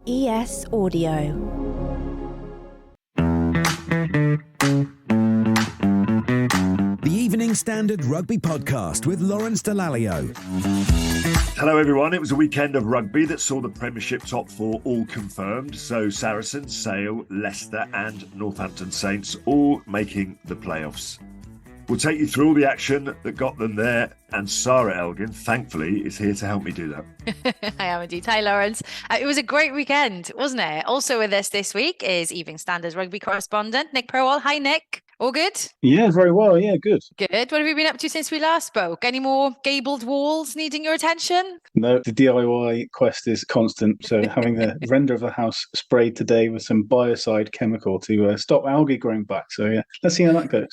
ES Audio. The Evening Standard Rugby Podcast with Lawrence Dallaglio. Hello everyone, it was a weekend of rugby that saw the Premiership top four all confirmed. So Saracens, Sale, Leicester and Northampton Saints all making the playoffs. We'll take you through all the action that got them there, and Sarah Elgin, thankfully, is here to help me do that. I am indeed. Hi, Lawrence. It was a great weekend, wasn't it? Also with us this week is Evening Standard's rugby correspondent, Nick Perwall. Hi, Nick. All good? Yeah, very well. Yeah, good. Good. What have you been up to since we last spoke? Any more gabled walls needing your attention? No, the DIY quest is constant. So having the render of the house sprayed today with some biocide chemical to stop algae growing back. So yeah, let's see how that goes.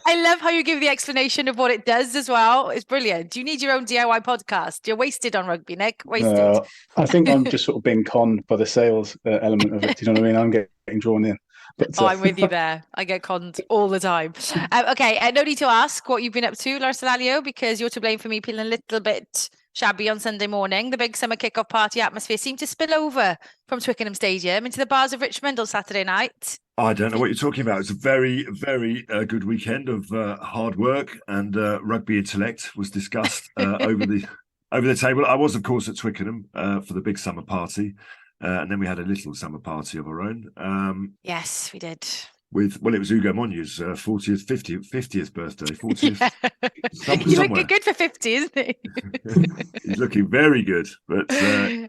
I love how you give the explanation of what it does as well. It's brilliant. You need your own DIY podcast. You're wasted on rugby, Nick. Wasted. I think I'm just sort of being conned by the sales element of it. Do you know what I mean? I'm getting drawn in. But, I'm with you there. I get conned all the time. Okay, no need to ask what you've been up to, Lawrence Dallaglio, because you're to blame for me feeling a little bit shabby on Sunday morning. The big summer kick-off party atmosphere seemed to spill over from Twickenham Stadium into the bars of Richmond on Saturday night. I don't know what you're talking about. It's a very, very good weekend of hard work, and rugby intellect was discussed over the table. I was, of course, at Twickenham for the big summer party. And then we had a little summer party of our own. Yes, we did. It was Ugo Monyo's 40th, 50th birthday. 40th. Yeah. He's looking good for 50, isn't he? He's looking very good. But good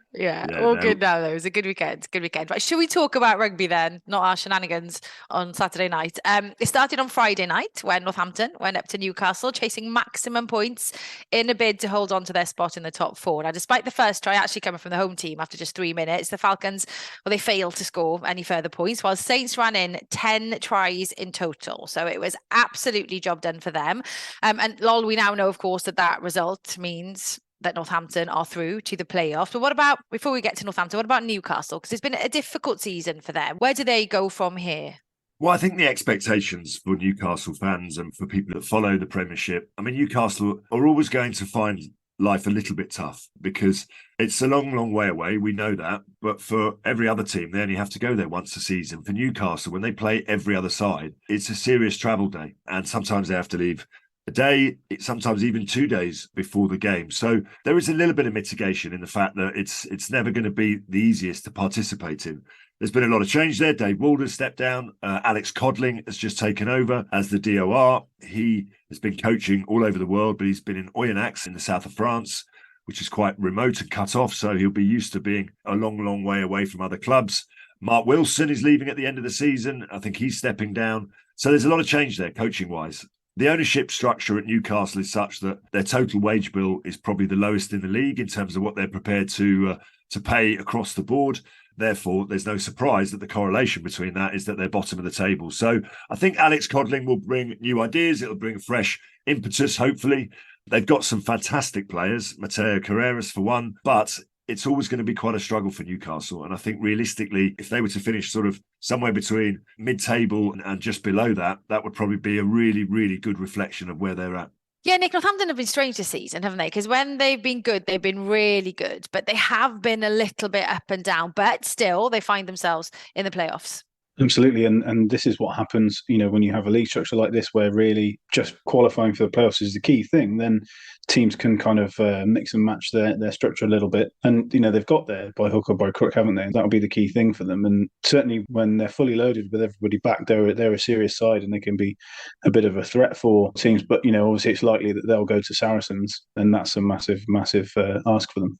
now, though. It was a good weekend. Good weekend. But should we talk about rugby then? Not our shenanigans on Saturday night. It started on Friday night when Northampton went up to Newcastle, chasing maximum points in a bid to hold on to their spot in the top four. Now, despite the first try actually coming from the home team after just 3 minutes, the Falcons, they failed to score any further points, while Saints ran in 10 tries in total. So it was absolutely job done for them. And lol, we now know, of course, that result means that Northampton are through to the playoffs. But what about, before we get to Northampton, what about Newcastle? Because it's been a difficult season for them. Where do they go from here? Well, I think the expectations for Newcastle fans and for people that follow the Premiership, I mean, Newcastle are always going to find life a little bit tough because it's a long, long way away. We know that. But for every other team, they only have to go there once a season. For Newcastle, when they play every other side, it's a serious travel day. And sometimes they have to leave a day, sometimes even 2 days before the game. So there is a little bit of mitigation in the fact that it's never going to be the easiest to participate in. There's been a lot of change there. Dave Walder stepped down. Alex Codling has just taken over as the DOR. He has been coaching all over the world, but he's been in Oyonnax in the south of France, which is quite remote and cut off. So he'll be used to being a long, long way away from other clubs. Mark Wilson is leaving at the end of the season. I think he's stepping down. So there's a lot of change there, coaching-wise. The ownership structure at Newcastle is such that their total wage bill is probably the lowest in the league in terms of what they're prepared to pay across the board. Therefore, there's no surprise that the correlation between that is that they're bottom of the table. So I think Alex Codling will bring new ideas. It'll bring fresh impetus, hopefully. They've got some fantastic players, Mateo Carreras for one, but it's always going to be quite a struggle for Newcastle. And I think realistically, if they were to finish sort of somewhere between mid-table and just below that, that would probably be a really, really good reflection of where they're at. Yeah, Nick, Northampton have been strange this season, haven't they? Because when they've been good, they've been really good, but they have been a little bit up and down, but still they find themselves in the playoffs. Absolutely. And this is what happens, when you have a league structure like this, where really just qualifying for the playoffs is the key thing. Then teams can kind of mix and match their structure a little bit. And, they've got there by hook or by crook, haven't they? That'll be the key thing for them. And certainly when they're fully loaded with everybody back, they're a serious side and they can be a bit of a threat for teams. But, obviously it's likely that they'll go to Saracens, and that's a massive, massive ask for them.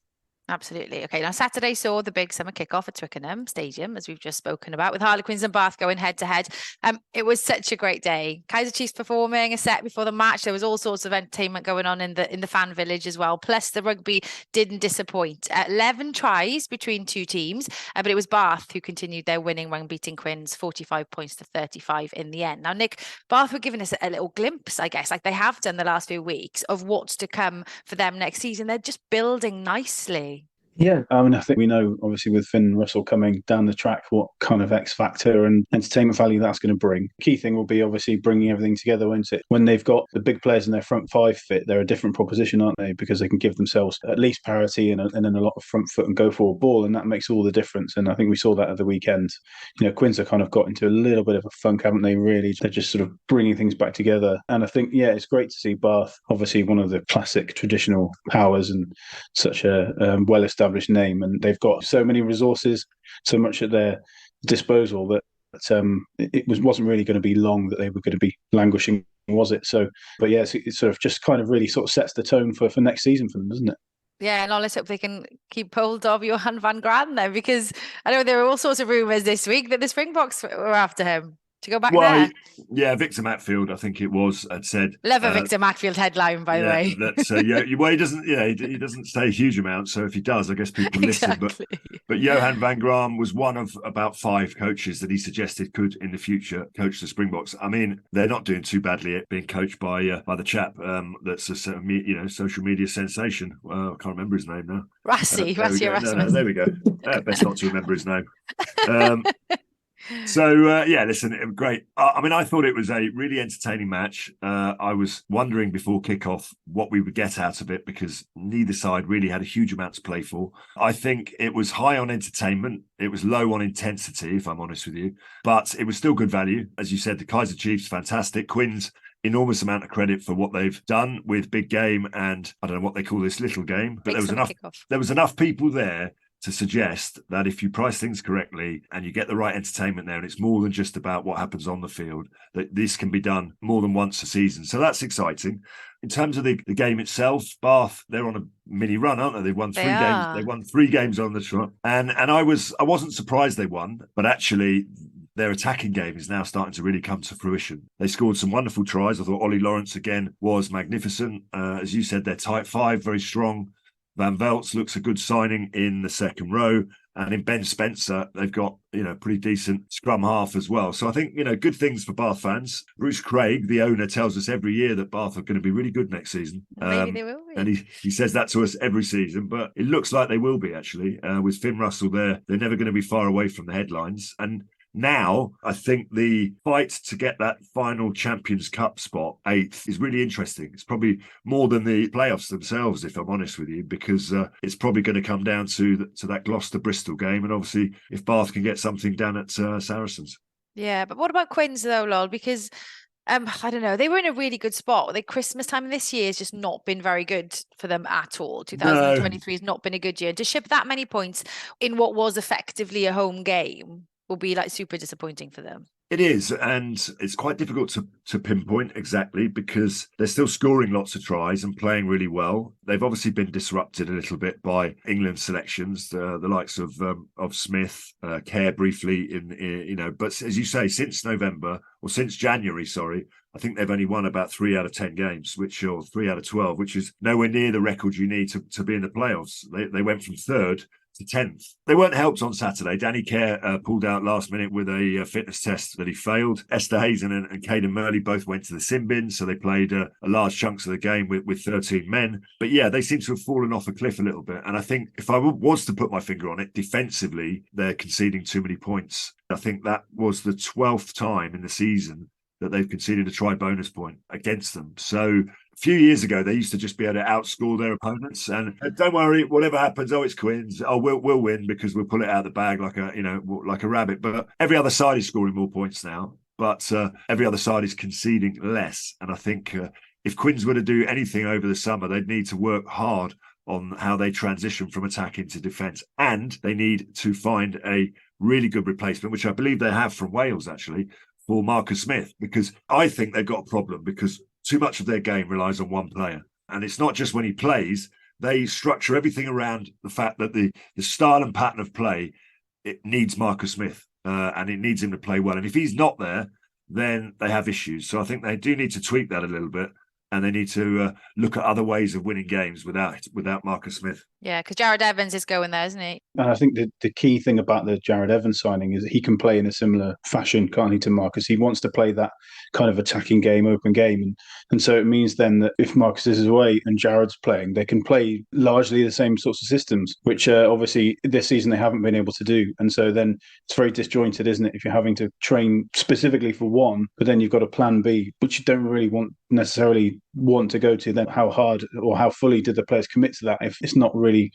Absolutely. Okay, now Saturday saw the big summer kickoff at Twickenham Stadium, as we've just spoken about, with Harlequins and Bath going head to head. It was such a great day. Kaiser Chiefs performing a set before the match. There was all sorts of entertainment going on in the fan village as well. Plus, the rugby didn't disappoint. 11 tries between two teams, but it was Bath who continued their winning run, beating Quins 45 points to 35 in the end. Now, Nick, Bath were giving us a little glimpse, I guess, like they have done the last few weeks, of what's to come for them next season. They're just building nicely. Yeah, I mean, I think we know, obviously, with Finn Russell coming down the track, what kind of X factor and entertainment value that's going to bring. Key thing will be obviously bringing everything together, won't it? When they've got the big players in their front five fit, they're a different proposition, aren't they? Because they can give themselves at least parity and then a lot of front foot and go forward ball, and that makes all the difference. And I think we saw that at the weekend. Quins have kind of got into a little bit of a funk, haven't they? Really, they're just sort of bringing things back together. And I think, yeah, it's great to see Bath, obviously one of the classic traditional powers and such a well-established name, and they've got so many resources, so much at their disposal that wasn't really going to be long that they were going to be languishing, was it? So, but yeah, it sort of just kind of really sort of sets the tone for next season for them, doesn't it? Yeah, and let's hope they can keep hold of Johan van Graan then, because I know there are all sorts of rumours this week that the Springboks were after him to go back there. Yeah, Victor Matfield, I think it was, had said. Love a Victor Matfield headline, by the way. Well, he doesn't. Yeah, he doesn't say a huge amount. So if he does, I guess people listen. But Johan van Graan was one of about 5 coaches that he suggested could, in the future, coach the Springboks. I mean, they're not doing too badly at being coached by the chap that's a social media sensation. I can't remember his name now. Rassie Erasmus. No, there we go. Best not to remember his name. Listen, great. I mean, I thought it was a really entertaining match. I was wondering before kickoff what we would get out of it, because neither side really had a huge amount to play for. I think it was high on entertainment. It was low on intensity, if I'm honest with you, but it was still good value. As you said, the Kaiser Chiefs, fantastic. Quins, enormous amount of credit for what they've done with big game and I don't know what they call this little game, but there was enough people there to suggest that if you price things correctly and you get the right entertainment there, and it's more than just about what happens on the field, that this can be done more than once a season. So that's exciting. In terms of the game itself, Bath, they're on a mini run, aren't they? They've won 3 games. They won 3 games on the trot. And I wasn't surprised they won, but actually their attacking game is now starting to really come to fruition. They scored some wonderful tries. I thought Ollie Lawrence again was magnificent. As you said, they're tight 5, very strong. Van Veltz looks a good signing in the second row. And in Ben Spencer, they've got, pretty decent scrum half as well. So I think, good things for Bath fans. Bruce Craig, the owner, tells us every year that Bath are going to be really good next season. Maybe they will be. And he says that to us every season, but it looks like they will be, actually. With Finn Russell there, they're never going to be far away from the headlines. And now, I think the fight to get that final Champions Cup spot, 8th, is really interesting. It's probably more than the playoffs themselves, if I'm honest with you, because it's probably going to come down to that Gloucester-Bristol game. And obviously, if Bath can get something down at Saracens. Yeah, but what about Quins, though, Lol? Because I don't know. They were in a really good spot. The Christmas time this year has just not been very good for them at all. 2023 has not been a good year. To ship that many points in what was effectively a home game will be super disappointing for them. It is, and it's quite difficult to pinpoint exactly, because they're still scoring lots of tries and playing really well. They've obviously been disrupted a little bit by England selections, the likes of Smith, Kerr briefly but as you say, since January, I think they've only won about 3 out of 10 games, or 3 out of 12, which is nowhere near the record you need to be in the playoffs. They went from 3rd to 10th. They weren't helped on Saturday. Danny Kerr pulled out last minute with a fitness test that he failed. Esther Hazen and Caden Murley both went to the sin bin, so they played a large chunks of the game with 13 men. But yeah, they seem to have fallen off a cliff a little bit. And I think if I was to put my finger on it, defensively, they're conceding too many points. I think that was the 12th time in the season that they've conceded a try bonus point against them. So a few years ago, they used to just be able to outscore their opponents, and don't worry, whatever happens, it's Quins. We'll win because we'll pull it out of the bag like a rabbit. But every other side is scoring more points now, but every other side is conceding less. And I think if Quins were to do anything over the summer, they'd need to work hard on how they transition from attack into defence, and they need to find a really good replacement, which I believe they have from Wales actually, for Marcus Smith, because I think they've got a problem because too much of their game relies on one player. And it's not just when he plays, they structure everything around the fact that the style and pattern of play, it needs Marcus Smith and it needs him to play well. And if he's not there, then they have issues. So I think they do need to tweak that a little bit, and they need to look at other ways of winning games without Marcus Smith. Yeah, because Jared Evans is going there, isn't he? And I think the key thing about the Jared Evans signing is that he can play in a similar fashion, can't he, to Marcus? He wants to play that kind of attacking game, open game. And so it means then that if Marcus is away and Jared's playing, they can play largely the same sorts of systems, which obviously this season they haven't been able to do. And so then it's very disjointed, isn't it? If you're having to train specifically for one, but then you've got a plan B, which you don't really necessarily want to go to, then how hard or how fully do the players commit to that if it's not really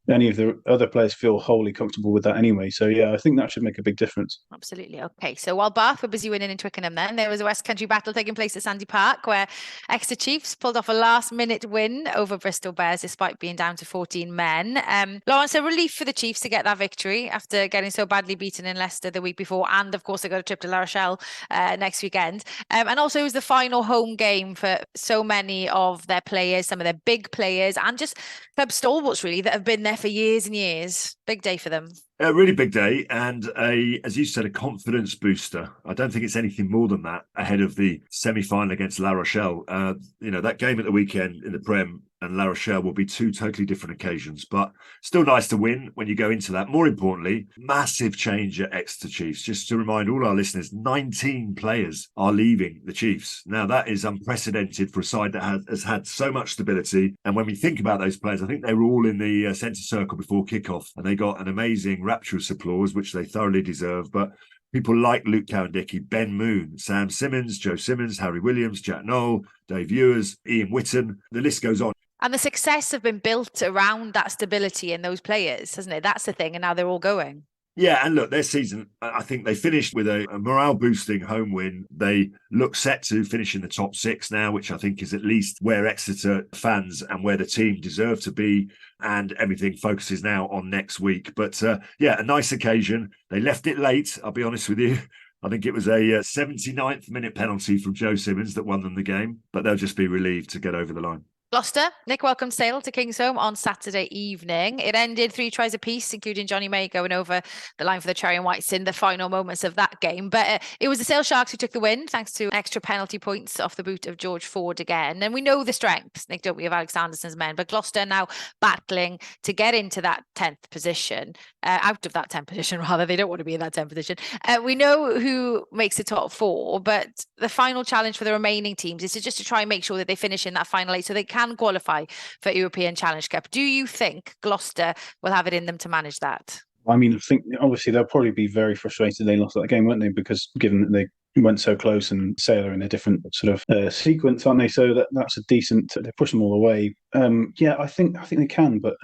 any of the other players feel wholly comfortable with that anyway. So yeah, I think that should make a big difference. Absolutely. Okay, so while Bath were busy winning in Twickenham, then there was a West Country battle taking place at Sandy Park, where Exeter Chiefs pulled off a last-minute win over Bristol Bears despite being down to 14 men. Lawrence, a relief for the Chiefs to get that victory after getting so badly beaten in Leicester the week before, and of course they got a trip to La Rochelle next weekend. And also it was the final home game for so many of their players, some of their big players, and just club stalwarts really that have been there for years and years. Big day for them. A really big day, and as you said, a confidence booster. I don't think it's anything more than that ahead of the semi-final against La Rochelle. That game at the weekend in the Prem and La Rochelle will be two totally different occasions, but still nice to win when you go into that. More importantly, massive change at Exeter Chiefs. Just to remind all our listeners, 19 players are leaving the Chiefs. Now, that is unprecedented for a side that has had so much stability. And when we think about those players, I think they were all in the centre circle before kickoff, and they got an amazing rapturous applause, which they thoroughly deserve. But people like Luke Cowan-Dickey, Ben Moon, Sam Simmons, Joe Simmons, Harry Williams, Jack Knoll, Dave Ewers, Ian Whitton, the list goes on. And the success have been built around that stability in those players, hasn't it? That's the thing. And now they're all going. Yeah, and look, their season, I think they finished with a morale-boosting home win. They look set to finish in the top 6 now, which I think is at least where Exeter fans and where the team deserve to be. And everything focuses now on next week. But a nice occasion. They left it late, I'll be honest with you. I think it was a 79th minute penalty from Joe Simmons that won them the game, but they'll just be relieved to get over the line. Gloucester, Nick welcomed Sale to Kingsholm on Saturday evening. It ended 3 tries apiece, including Johnny May going over the line for the Cherry and Whites in the final moments of that game. But it was the Sale Sharks who took the win, thanks to extra penalty points off the boot of George Ford again. And we know the strengths, Nick, don't we, of Alex Anderson's men. But Gloucester now battling to get into that 10th position, out of that 10th position, rather. They don't want to be in that 10th position. We know who makes the top 4, but the final challenge for the remaining teams is to try and make sure that they finish in that final 8 so they can qualify for European Challenge Cup. Do you think Gloucester will have it in them to manage that? I mean, I think obviously they'll probably be very frustrated they lost that game, won't they? Because given that they went so close and Sale are in a different sort of sequence, aren't they? So that's a decent. They push them all away. I think they can, but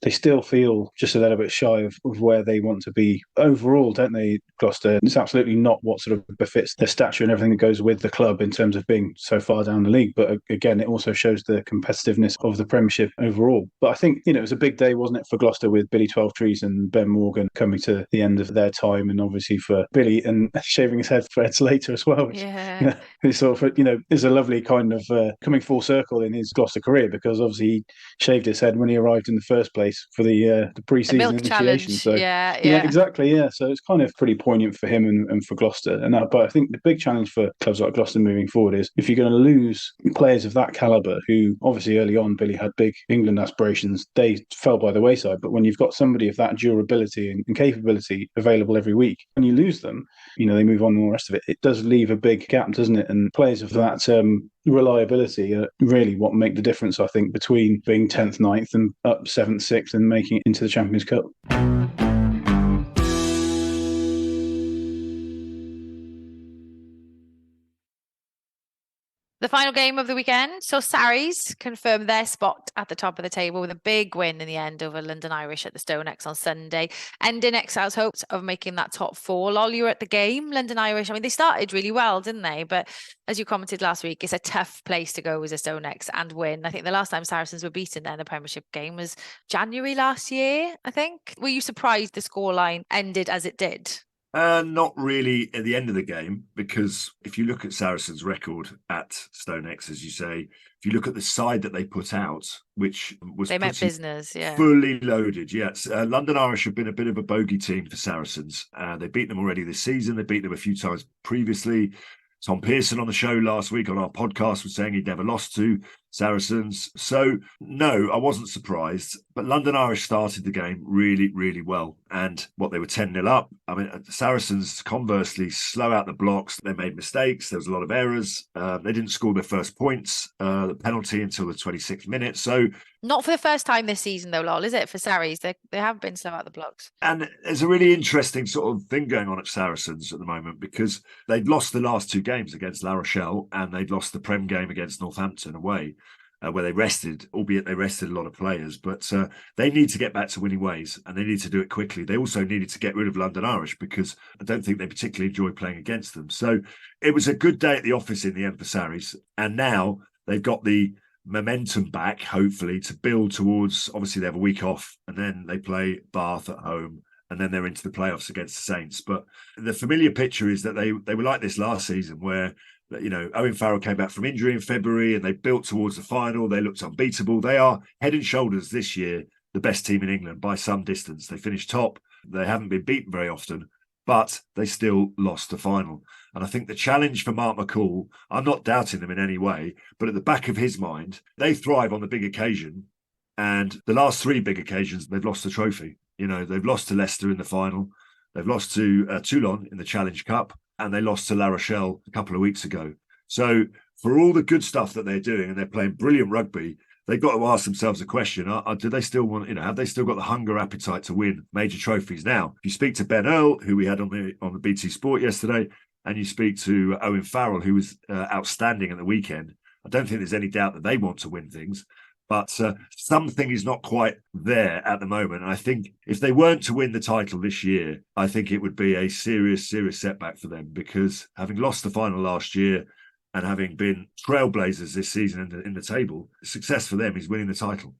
they still feel just a little bit shy of where they want to be overall, don't they, Gloucester? It's absolutely not what sort of befits their stature and everything that goes with the club in terms of being so far down the league. But again, it also shows the competitiveness of the Premiership overall. But I think, it was a big day, wasn't it, for Gloucester, with Billy Twelvetrees and Ben Morgan coming to the end of their time, and obviously for Billy and shaving his head for Ed Slater as well, which is sort of, is a lovely kind of coming full circle in his Gloucester career, because obviously he shaved his head when he arrived in the first place for the pre-season initiation. Challenge. So yeah, exactly. Yeah, so it's kind of pretty poignant for him and for Gloucester. But I think the big challenge for clubs like Gloucester moving forward is, if you're going to lose players of that calibre, who obviously early on Billy had big England aspirations, they fell by the wayside. But when you've got somebody of that durability and capability available every week, when you lose them, they move on and all the rest of it. It does leave a big gap, doesn't it? And players of that reliability are really what make the difference, I think, between being 10th, 9th and up 7th, 6th and making it into the Champions Cup. The final game of the weekend saw Sarries confirm their spot at the top of the table with a big win in the end over London Irish at the StoneX on Sunday, ending Exile's hopes of making that top 4. Lol, you were at the game. London Irish, they started really well, didn't they? But as you commented last week, it's a tough place to go as a StoneX and win. I think the last time Saracens were beaten there in the Premiership game was January last year, I think. Were you surprised the scoreline ended as it did? Not really at the end of the game, because if you look at Saracens' record at StoneX, as you say, if you look at the side that they put out, which was they meant business, fully loaded. Yes, London Irish have been a bit of a bogey team for Saracens. They beat them already this season. They beat them a few times previously. Tom Pearson on the show last week on our podcast was saying he'd never lost to Saracens. So, no, I wasn't surprised. But London Irish started the game really, really well. And they were 10-0 up. I mean, Saracens, conversely, slow out the blocks. They made mistakes. There was a lot of errors. They didn't score their first points, the penalty, until the 26th minute. So not for the first time this season, though, Lol, is it, for Sarries? They have been slow out the blocks. And there's a really interesting sort of thing going on at Saracens at the moment, because they'd lost the last 2 games against La Rochelle, and they'd lost the Prem game against Northampton away. Where they rested, albeit they rested a lot of players, but they need to get back to winning ways, and they need to do it quickly. They also needed to get rid of London Irish, because I don't think they particularly enjoy playing against them. So it was a good day at the office in the end for Sarries, and now they've got the momentum back, hopefully, to build towards. Obviously, they have a week off, and then they play Bath at home, and then they're into the playoffs against the Saints. But the familiar picture is that they were like this last season, where Owen Farrell came back from injury in February, and they built towards the final. They looked unbeatable. They are head and shoulders this year the best team in England by some distance. They finished top. They haven't been beaten very often, but they still lost the final. And I think the challenge for Mark McCall, I'm not doubting them in any way, but at the back of his mind, they thrive on the big occasion. And the last 3 big occasions, they've lost the trophy. They've lost to Leicester in the final. They've lost to Toulon in the Challenge Cup. And they lost to La Rochelle a couple of weeks ago. So for all the good stuff that they're doing, and they're playing brilliant rugby, they've got to ask themselves a question: do they still want? Have they still got the hunger, appetite to win major trophies? Now, if you speak to Ben Earl, who we had on the BT Sport yesterday, and you speak to Owen Farrell, who was outstanding at the weekend, I don't think there's any doubt that they want to win things. But something is not quite there at the moment. And I think if they weren't to win the title this year, I think it would be a serious, serious setback for them, because having lost the final last year and having been trailblazers this season in the table, success for them is winning the title.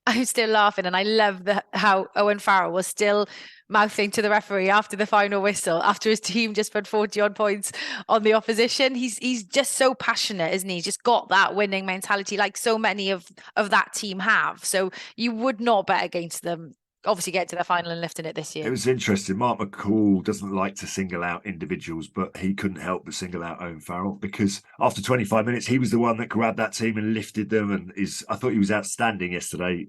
I'm still laughing, and I love how Owen Farrell was still mouthing to the referee after the final whistle, after his team just put 40-odd points on the opposition. He's just so passionate, isn't he? He's just got that winning mentality, like so many of that team have. So you would not bet against them. Obviously get to the final and lifting it this year. It was interesting. Mark McCall doesn't like to single out individuals, but he couldn't help but single out Owen Farrell, because after 25 minutes, he was the one that grabbed that team and lifted them. And I thought he was outstanding yesterday.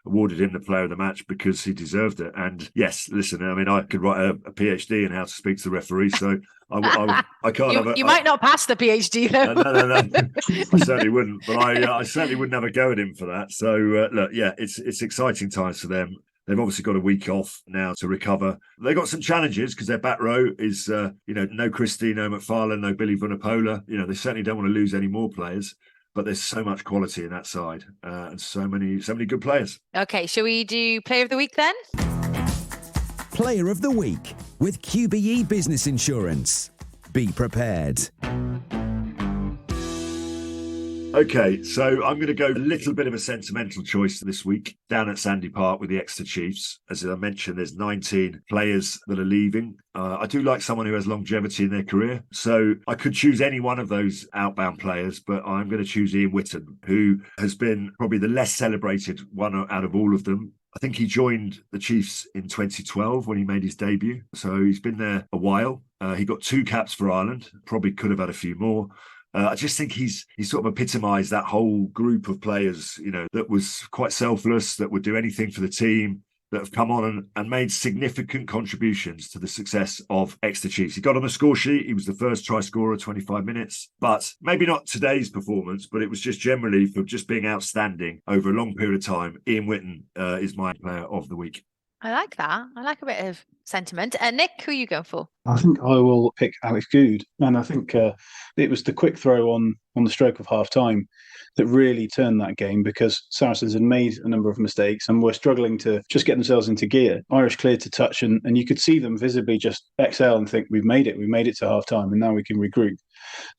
Awarded him the player of the match because he deserved it. And yes, listen, I mean, I could write a PhD in how to speak to the referee, so I can't. You might not pass the PhD though. No. I certainly wouldn't, but I certainly wouldn't have a go at him for that. So look, yeah, it's exciting times for them. They've obviously got a week off now to recover. They've got some challenges because their back row is, no Christie, no McFarlane, no Billy Vunipola. They certainly don't want to lose any more players. But there's so much quality in that side, and so many good players. Okay, shall we do Player of the Week then? Player of the Week with QBE Business Insurance. Be prepared. Okay, so I'm going to go a little bit of a sentimental choice this week down at Sandy Park with the Exeter Chiefs. As I mentioned, there's 19 players that are leaving. I do like someone who has longevity in their career. So I could choose any one of those outbound players, but I'm going to choose Ian Whitten, who has been probably the less celebrated one out of all of them. I think he joined the Chiefs in 2012 when he made his debut. So he's been there a while. He got 2 caps for Ireland, probably could have had a few more. I just think he's sort of epitomised that whole group of players, that was quite selfless, that would do anything for the team, that have come on and made significant contributions to the success of Exeter Chiefs. He got on the score sheet. He was the first try scorer, 25 minutes. But maybe not today's performance, but it was just generally for just being outstanding over a long period of time. Ian Whitten is my player of the week. I like that. I like a bit of sentiment. Nick, who are you going for? I think I will pick Alex Goode. And I think it was the quick throw on the stroke of half time that really turned that game, because Saracens had made a number of mistakes and were struggling to just get themselves into gear. Irish cleared to touch, and you could see them visibly just exhale and think, we've made it to half time, and now we can regroup.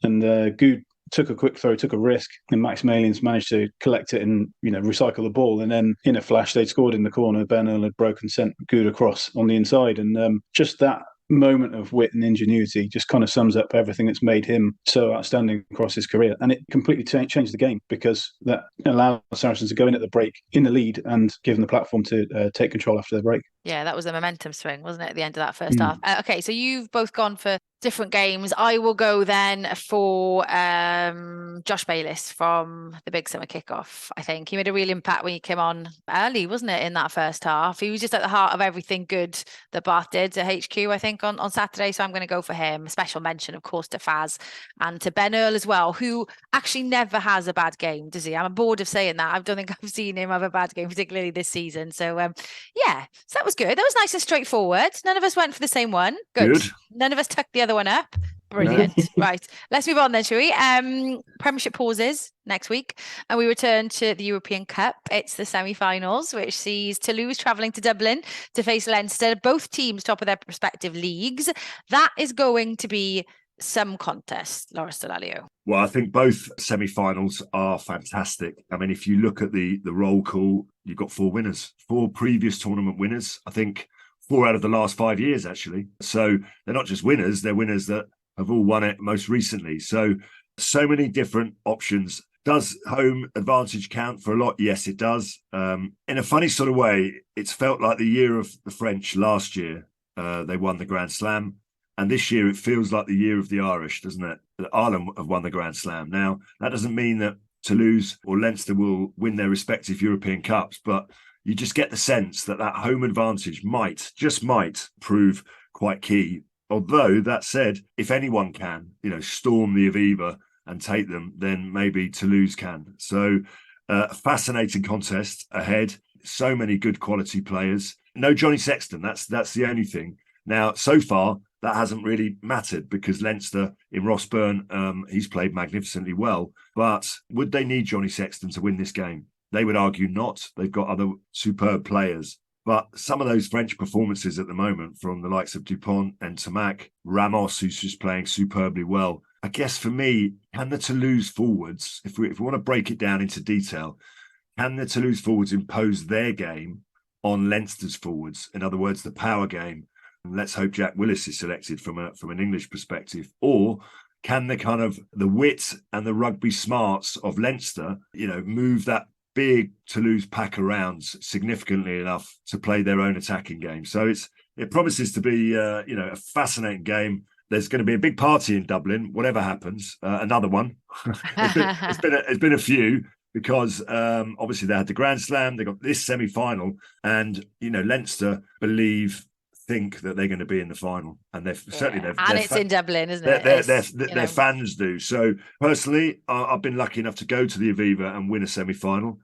And Goode took a quick throw, took a risk, and Max Malians managed to collect it and recycle the ball. And then in a flash, they'd scored in the corner. Ben Earl had broken, sent Goode across on the inside, and just that moment of wit and ingenuity just kind of sums up everything that's made him so outstanding across his career. And it completely changed the game, because that allowed Saracens to go in at the break in the lead and give them the platform to take control after the break. Yeah, that was a momentum swing, wasn't it, at the end of that first half? Okay, so you've both gone for different games. I will go then for Josh Bayliss from the big summer kickoff. I think he made a real impact when he came on early, wasn't it, in that first half? He was just at the heart of everything good that Bath did at HQ, I think, on Saturday. So I'm going to go for him. A special mention, of course, to Faz and to Ben Earl as well, who actually never has a bad game, does he? I'm bored of saying that. I don't think I've seen him have a bad game, particularly this season. So yeah, so that was good. That was nice and straightforward. None of us went for the same one. Good. None of us tucked the other one up. Brilliant. No. Right. Let's move on then, shall we? Premiership pauses next week and we return to the European Cup. It's the semi-finals, which sees Toulouse travelling to Dublin to face Leinster, both teams top of their respective leagues. That is going to be some contest, Laura Stalalio. Well, I think both semi-finals are fantastic. I mean, if you look at the roll call, you've got 4 winners, 4 previous tournament winners. I think 4 out of the last 5 years, actually. So they're not just winners, they're winners that have all won it most recently. So many different options. Does home advantage count for a lot? Yes, it does. In a funny sort of way, it's felt like the year of the French last year. They won the Grand Slam. And this year, it feels like the year of the Irish, doesn't it? Ireland have won the Grand Slam. Now, that doesn't mean that Toulouse or Leinster will win their respective European Cups, but you just get the sense that home advantage just might prove quite key. Although, that said, if anyone can, storm the Aviva and take them, then maybe Toulouse can. So, a fascinating contest ahead. So many good quality players. No Johnny Sexton, that's the only thing. Now, so far, that hasn't really mattered because Leinster in Rossburn, he's played magnificently well. But would they need Johnny Sexton to win this game? They would argue not. They've got other superb players. But some of those French performances at the moment from the likes of Dupont and Tamac, Ramos, who's just playing superbly well. I guess for me, can the Toulouse forwards, if we want to break it down into detail, can the Toulouse forwards impose their game on Leinster's forwards? In other words, the power game. And let's hope Jack Willis is selected from an English perspective. Or can the wit and the rugby smarts of Leinster, move that big Toulouse pack around significantly enough to play their own attacking game? So it promises to be a fascinating game. There's going to be a big party in Dublin, whatever happens. Another one. It's been a few because obviously they had the Grand Slam, they got this semi-final, and Leinster think that they're going to be in the final, and they've certainly and it's in Dublin, isn't it? Their fans do. So personally, I've been lucky enough to go to the Aviva and win a semi-final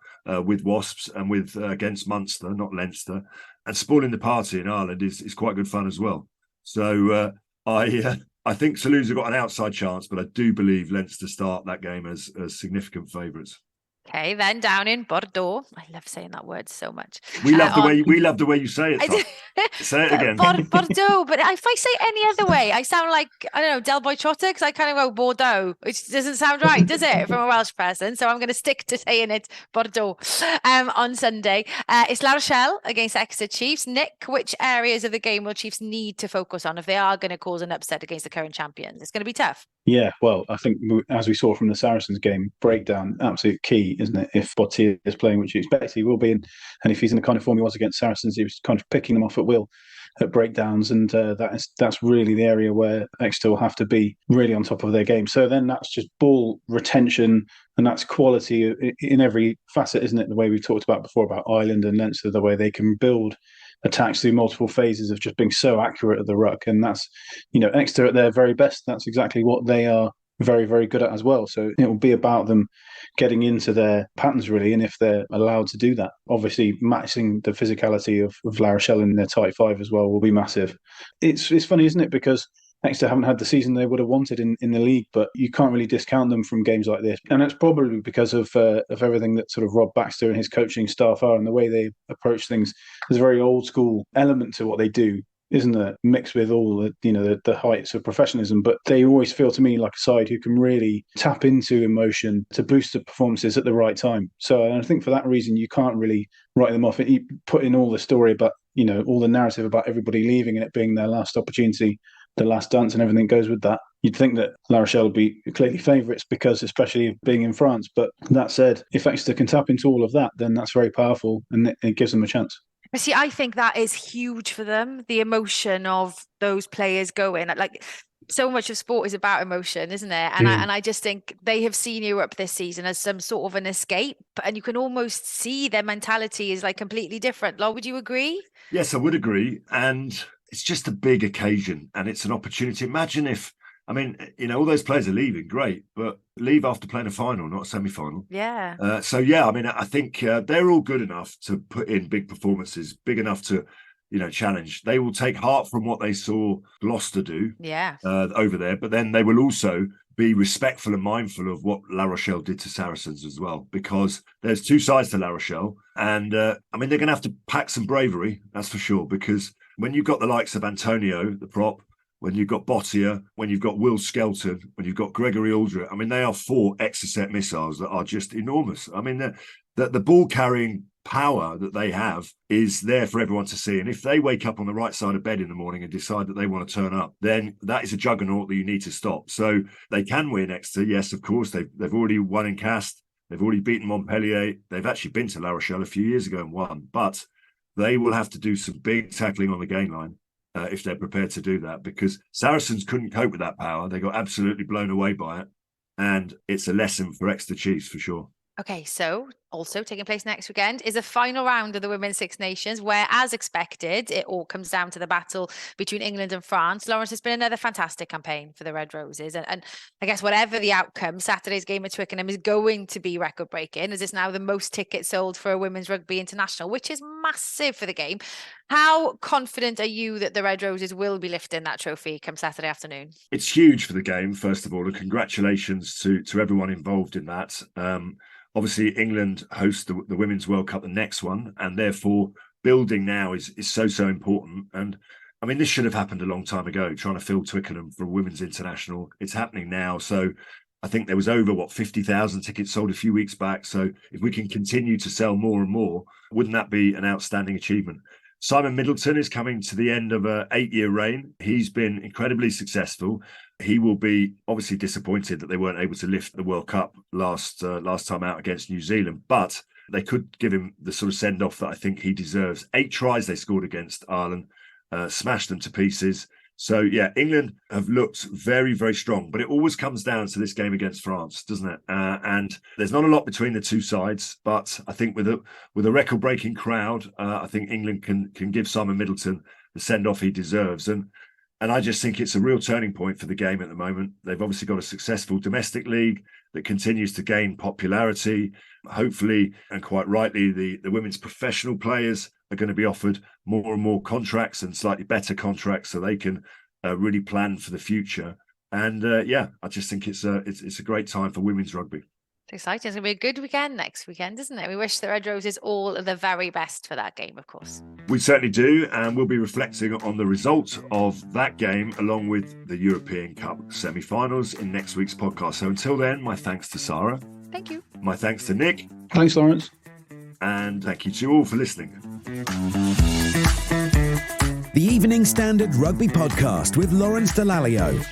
with Wasps and with against Munster, not Leinster, and spoiling the party in Ireland is quite good fun as well. So I think Toulouse have got an outside chance, but I do believe Leinster start that game as significant favourites. Okay, then down in Bordeaux. I love saying that word so much. We love the way you say it. Say it again. Bordeaux. But if I say any other way, I sound like, I don't know, Del Boy Trotter, because I kind of go Bordeaux, which doesn't sound right, does it, from a Welsh person? So I'm going to stick to saying it Bordeaux on Sunday. It's La Rochelle against Exeter Chiefs. Nick, which areas of the game will Chiefs need to focus on if they are going to cause an upset against the current champions? It's going to be tough. Yeah, well, I think as we saw from the Saracens game, breakdown, absolute key, isn't it? If Bottier is playing, which you expect he will be, and if he's in the kind of form he was against Saracens, he was kind of picking them off at will at breakdowns, and that's really the area where Exeter will have to be really on top of their game. So then that's just ball retention, and that's quality in every facet, isn't it? The way we talked about before about Ireland and Leinster, the way they can build attacks through multiple phases of just being so accurate at the ruck, and that's Exeter at their very best. That's exactly what they are very, very good at as well. So it will be about them getting into their patterns really, and if they're allowed to do that, obviously matching the physicality of La Rochelle in their tight five as well will be massive. It's funny, isn't it, because Exeter haven't had the season they would have wanted in the league, but you can't really discount them from games like this. And it's probably because of everything that sort of Rob Baxter and his coaching staff are, and the way they approach things. There's a very old school element to what they do, isn't there? Mixed with all the heights of professionalism, but they always feel to me like a side who can really tap into emotion to boost the performances at the right time. So I think for that reason, you can't really write them off. You put in all the story about, all the narrative about everybody leaving and it being their last opportunity, the last dance and everything goes with that. You'd think that La Rochelle would be clearly favourites because especially being in France. But that said, if Exeter can tap into all of that, then that's very powerful and it gives them a chance. But see, I think that is huge for them, the emotion of those players going. Like, so much of sport is about emotion, isn't it? And I just think they have seen Europe this season as some sort of an escape, and you can almost see their mentality is like completely different. Law, would you agree? Yes, I would agree. And it's just a big occasion, and it's an opportunity. Imagine if, I mean, all those players are leaving, great, but leave after playing a final, not a semi-final. Yeah. I mean, I think they're all good enough to put in big performances, big enough to, challenge. They will take heart from what they saw Gloucester do over there, but then they will also be respectful and mindful of what La Rochelle did to Saracens as well, because there's two sides to La Rochelle. And I mean, they're going to have to pack some bravery, that's for sure, because when you've got the likes of Antonio, the prop, when you've got Bottier, when you've got Will Skelton, when you've got Gregory Aldred, I mean, they are 4 Exocet missiles that are just enormous. I mean, the ball carrying power that they have is there for everyone to see. And if they wake up on the right side of bed in the morning and decide that they want to turn up, then that is a juggernaut that you need to stop. So they can win Exeter. Yes, of course. They've already won in Castres. They've already beaten Montpellier. They've actually been to La Rochelle a few years ago and won. But they will have to do some big tackling on the gain line if they're prepared to do that, because Saracens couldn't cope with that power. They got absolutely blown away by it. And it's a lesson for Exeter Chiefs for sure. Okay, so also taking place next weekend is a final round of the Women's Six Nations, where, as expected, it all comes down to the battle between England and France. Lawrence, it's been another fantastic campaign for the Red Roses. And I guess whatever the outcome, Saturday's game at Twickenham is going to be record-breaking, as it's now the most tickets sold for a women's rugby international, which is massive for the game. How confident are you that the Red Roses will be lifting that trophy come Saturday afternoon? It's huge for the game, first of all, and congratulations to everyone involved in that. Obviously, England host the Women's World Cup, the next one, and therefore building now is so important. And I mean, this should have happened a long time ago, trying to fill Twickenham for a women's international. It's happening now. So I think there was over, 50,000 tickets sold a few weeks back. So if we can continue to sell more and more, wouldn't that be an outstanding achievement? Simon Middleton is coming to the end of an 8-year reign. He's been incredibly successful. He will be obviously disappointed that they weren't able to lift the World Cup last time out against New Zealand, but they could give him the sort of send-off that I think he deserves. 8 tries they scored against Ireland, smashed them to pieces. So, yeah, England have looked very, very strong, but it always comes down to this game against France, doesn't it? And there's not a lot between the two sides, but I think with a record-breaking crowd, I think England can give Simon Middleton the send-off he deserves. And I just think it's a real turning point for the game at the moment. They've obviously got a successful domestic league that continues to gain popularity. Hopefully, and quite rightly, the women's professional players are going to be offered more and more contracts and slightly better contracts so they can really plan for the future. And I just think it's a great time for women's rugby. It's exciting. It's going to be a good weekend next weekend, isn't it? We wish the Red Roses all the very best for that game, of course. We certainly do, and we'll be reflecting on the result of that game along with the European Cup semi-finals in next week's podcast. So until then, my thanks to Sarah. Thank you. My thanks to Nick. Thanks, Lawrence. And thank you to you all for listening. The Evening Standard Rugby Podcast with Lawrence Dallaglio.